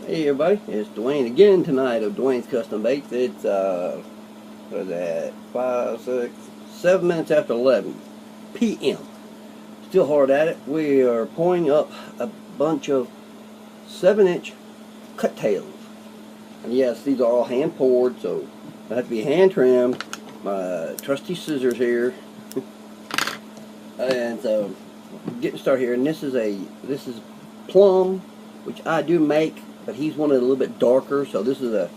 Hey everybody, it's Dwayne again tonight of Dwayne's Custom Baits. It's what is that? 5, 6, 7 minutes after 11 p.m. Still hard at it. We are pouring up a bunch of 7-inch cut tails. And yes, these are all hand poured, so they have to be hand trimmed. My trusty scissors here. And so getting started here, and this is Plum, which I do make, but he's one a little bit darker, so this will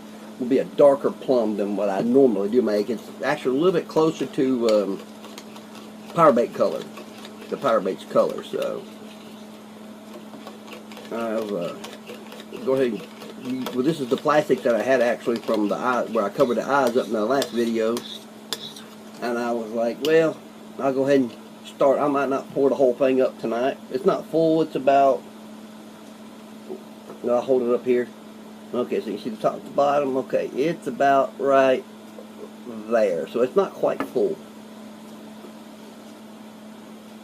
be a darker plum than what I normally do make. It's actually a little bit closer to power bait color, the power bait's color. So I'll go ahead and well, this is the plastic that I had actually from the eye, where I covered the eyes up in the last video, and I was like, well, I'll go ahead and start. I might not pour the whole thing up tonight. It's not full. It's about, I'll hold it up here. Okay, so you see the top and the bottom. Okay, it's about right there. So it's not quite full.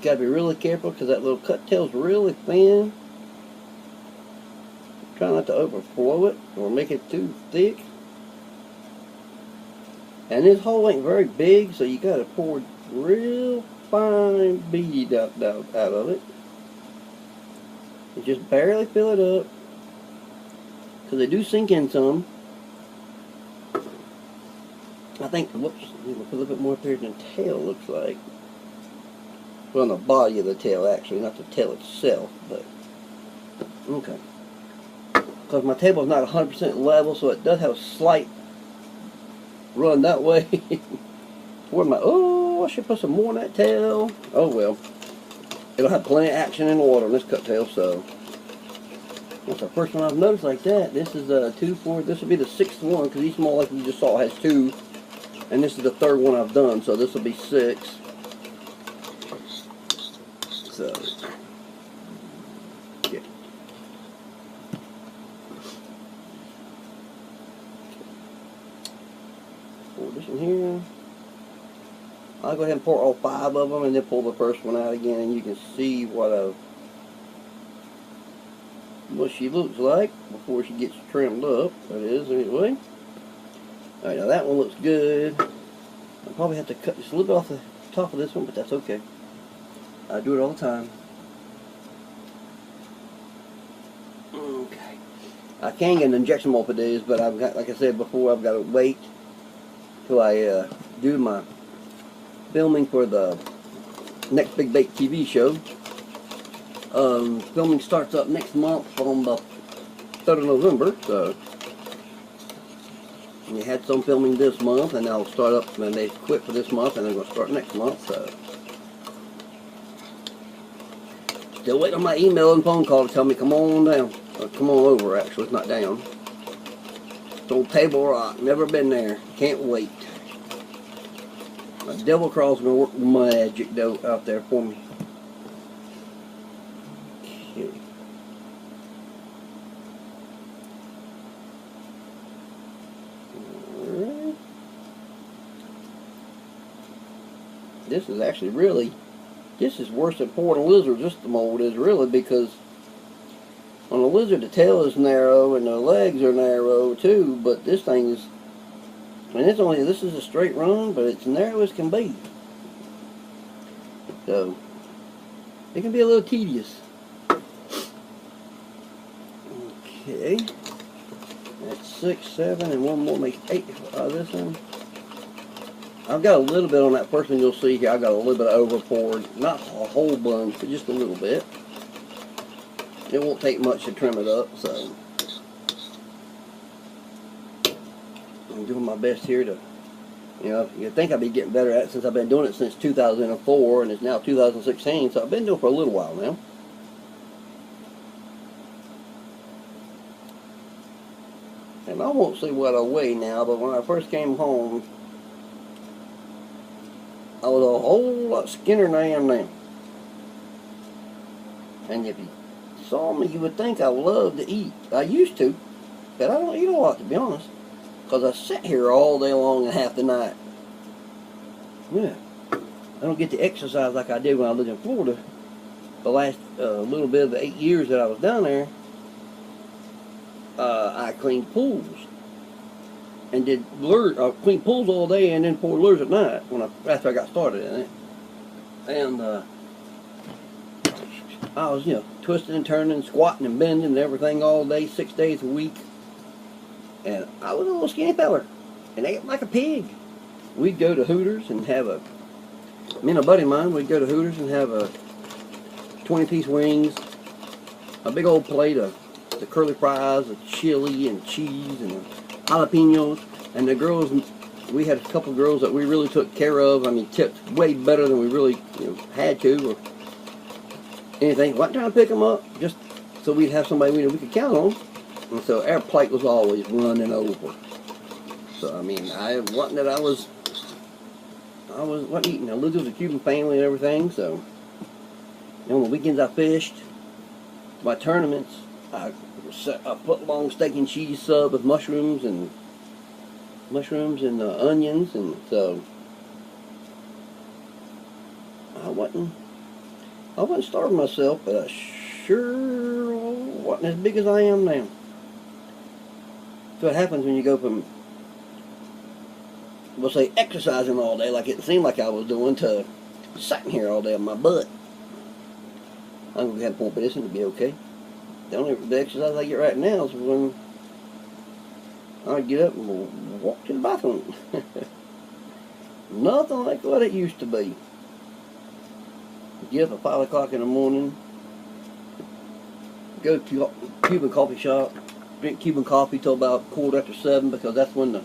Got to be really careful because that little cut tail's really thin. Try not to overflow it or make it too thick. And this hole ain't very big, so you got to pour real fine bead out of it. And just barely fill it up, because they do sink in some. I think, whoops, a little bit more up here than the tail looks like. Well, on the body of the tail, actually, not the tail itself, but okay. Because my table is not 100% level, so it does have a slight run that way. Where am I? Oh, I should put some more on that tail. Oh well. It'll have plenty of action in the water on this cut tail, so. That's the first one I've noticed like that. This is 2, 4, this will be the 6th one, because each small, like you just saw, has 2. And this is the 3rd one I've done, so this will be 6. So, yeah. Pour this in here. I'll go ahead and pour all 5 of them, and then pull the first one out again, and you can see what she looks like before she gets trimmed up. That is, anyway. Alright, now that one looks good. I'll probably have to cut just a little bit off the top of this one, but that's okay. I do it all the time. Okay. I can get an injection mold for these, but I've got, like I said before, I've got to wait till I do my filming for the next Big Bait TV show. Filming starts up next month on the 3rd of November, so we had some filming this month, and I'll start up, and they quit for this month, and they're going to start next month, so still waiting on my email and phone call to tell me come on down, or come on over. Actually, it's not down. It's on Table Rock, never been there, can't wait. My Devil Crawl's going to work magic though out there for me. Okay. Alright. This is actually really, this is worse than pouring a lizard. Just the mold is really, because on a lizard the tail is narrow and the legs are narrow too, but this thing is, and it's only, this is a straight run, but it's narrow as can be. So it can be a little tedious. Okay, that's 6, 7, and one more makes 8 out of this one. I've got a little bit on that first one. You'll see here, I've got a little bit of over poured, not a whole bunch, but just a little bit. It won't take much to trim it up, so I'm doing my best here to, you know, you'd think I'd be getting better at it since I've been doing it since 2004, and it's now 2016, so I've been doing it for a little while now. And I won't say what I weigh now, but when I first came home, I was a whole lot skinnier than I am now. And if you saw me, you would think I love to eat. I used to, but I don't eat a lot, to be honest, because I sit here all day long and half the night. Yeah, I don't get to exercise like I did when I lived in Florida. The last little bit of the 8 years that I was down there, I cleaned pools and did lures. I cleaned pools all day and then poured lures at night after I got started in it. And I was, twisting and turning, squatting and bending and everything all day, 6 days a week. And I was a little skinny feller and ate like a pig. We'd go to Hooters and have me and a buddy of mine, we'd go to Hooters and have a 20-piece wings, a big old plate of the curly fries, the chili and cheese and jalapenos. And the girls, we had a couple of girls that we really took care of. I mean, tipped way better than we really had to or anything. Wasn't trying to pick them up, just so we'd have somebody we could count on. And so our plate was always running over. So I mean, I wasn't eating. I lived with a Cuban family and everything, so on the weekends I fished. My tournaments, I set a foot-long steak and cheese sub with mushrooms and onions, and so I wasn't starving myself, but I sure wasn't as big as I am now. So what happens when you go from, we'll say, exercising all day, like it seemed like I was doing, to sitting here all day on my butt. I'm going to have pump medicine to be okay. The exercise I get right now is when I get up and walk to the bathroom. Nothing like what it used to be. Get up at 5 o'clock in the morning, go to a Cuban coffee shop, drink Cuban coffee till about 7:15, because that's when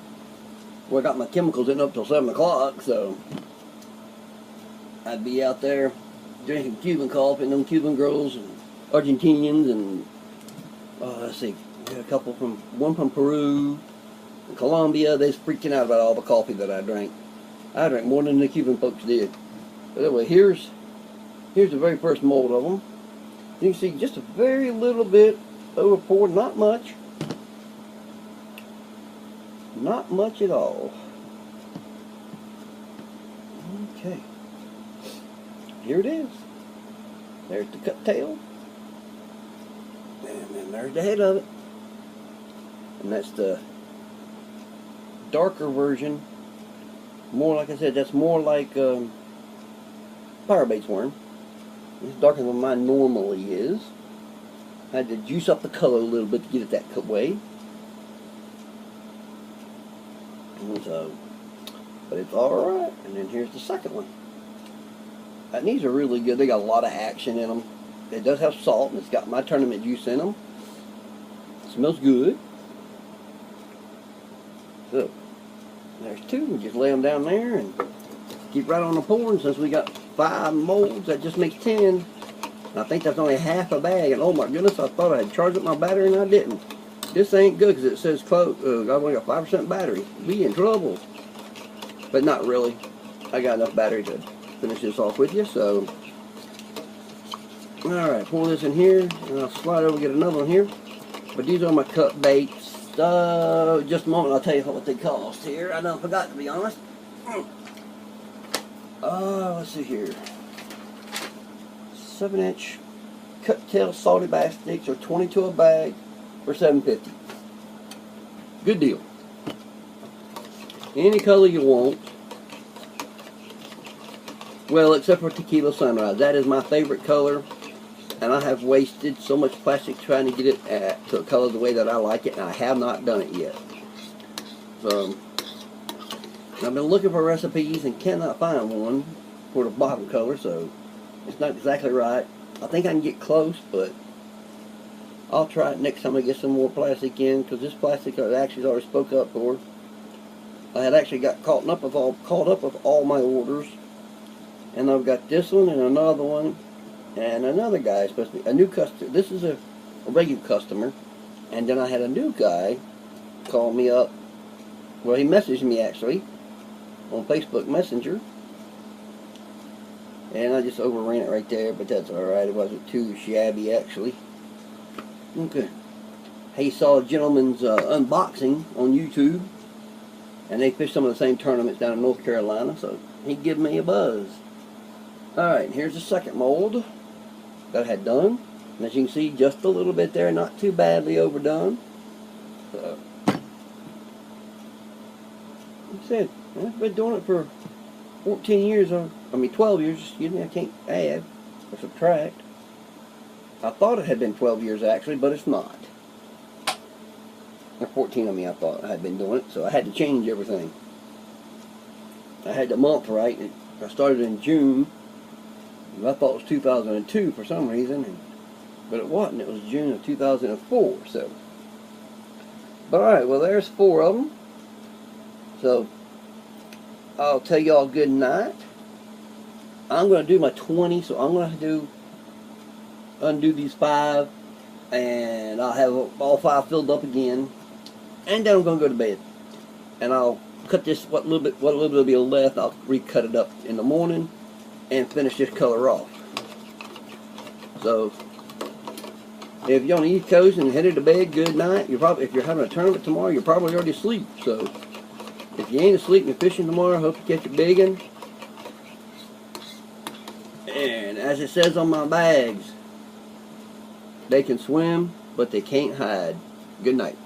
where I got my chemicals in up till 7 o'clock. So I'd be out there drinking Cuban coffee, and them Cuban girls and Argentinians and let's see, we had one from Peru and Colombia. They was freaking out about all the coffee that I drank. I drank more than the Cuban folks did. But anyway, here's the very first mold of them. You can see just a very little bit over poured, not much. Not much at all. Okay. Here it is. There's the cut tail. And then there's the head of it. And that's the darker version. More, like I said, that's more like firebait's worm. It's darker than mine normally is. I had to juice up the color a little bit to get it that way. And so, but it's alright. And then here's the second one. And these are really good. They got a lot of action in them. It does have salt, and it's got my tournament juice in them. It smells good. So, there's two. We just lay them down there and keep right on the pouring. Since we got 5 molds, that just makes 10. And I think that's only half a bag. And oh my goodness, I thought I had charged up my battery and I didn't. This ain't good because it says I've only got 5% battery. Be in trouble. But not really. I got enough battery to finish this off with you. So, alright, pour this in here, and I'll slide over and get another one here. But these are my cut baits. Just a moment, I'll tell you what they cost here. I done forgot, to be honest. Let's see here. 7-inch cut tail salty bass sticks are 22 a bag for $7.50. Good deal. Any color you want. Well, except for Tequila Sunrise. That is my favorite color. And I have wasted so much plastic trying to get it to a color the way that I like it, and I have not done it yet. So, I've been looking for recipes and cannot find one for the bottom color, so it's not exactly right. I think I can get close, but I'll try it next time I get some more plastic in, because this plastic I actually already spoke up for. I had actually got caught up with all my orders, and I've got this one and another one. And another guy, supposed to be a new customer. This is a regular customer. And then I had a new guy call me up. Well, he messaged me actually on Facebook Messenger. And I just overran it right there, but that's alright. It wasn't too shabby actually. Okay. He saw a gentleman's unboxing on YouTube. And they fished some of the same tournaments down in North Carolina. So he gave me a buzz. Alright, here's the second mold that I had done. And as you can see, just a little bit there, not too badly overdone. So, like I said, I've been doing it for 14 years, I mean 12 years, excuse me, I can't add or subtract. I thought it had been 12 years actually, but it's not. Or 14 of me, I thought I had been doing it, so I had to change everything. I had the month right. I started in June. I thought it was 2002 for some reason, but it wasn't. It was June of 2004. So, but all right, well there's 4 of them. So I'll tell y'all good night. I'm going to do my 20, so I'm going to undo these 5, and I'll have all 5 filled up again, and then I'm going to go to bed. And I'll cut this what little bit will be left. I'll recut it up in the morning and finish this color off. So if you're on the East Coast and headed to bed, good night. If you're having a tournament tomorrow, you're probably already asleep. So if you ain't asleep and you're fishing tomorrow, I hope you catch a big one. And as it says on my bags, they can swim, but they can't hide. Good night.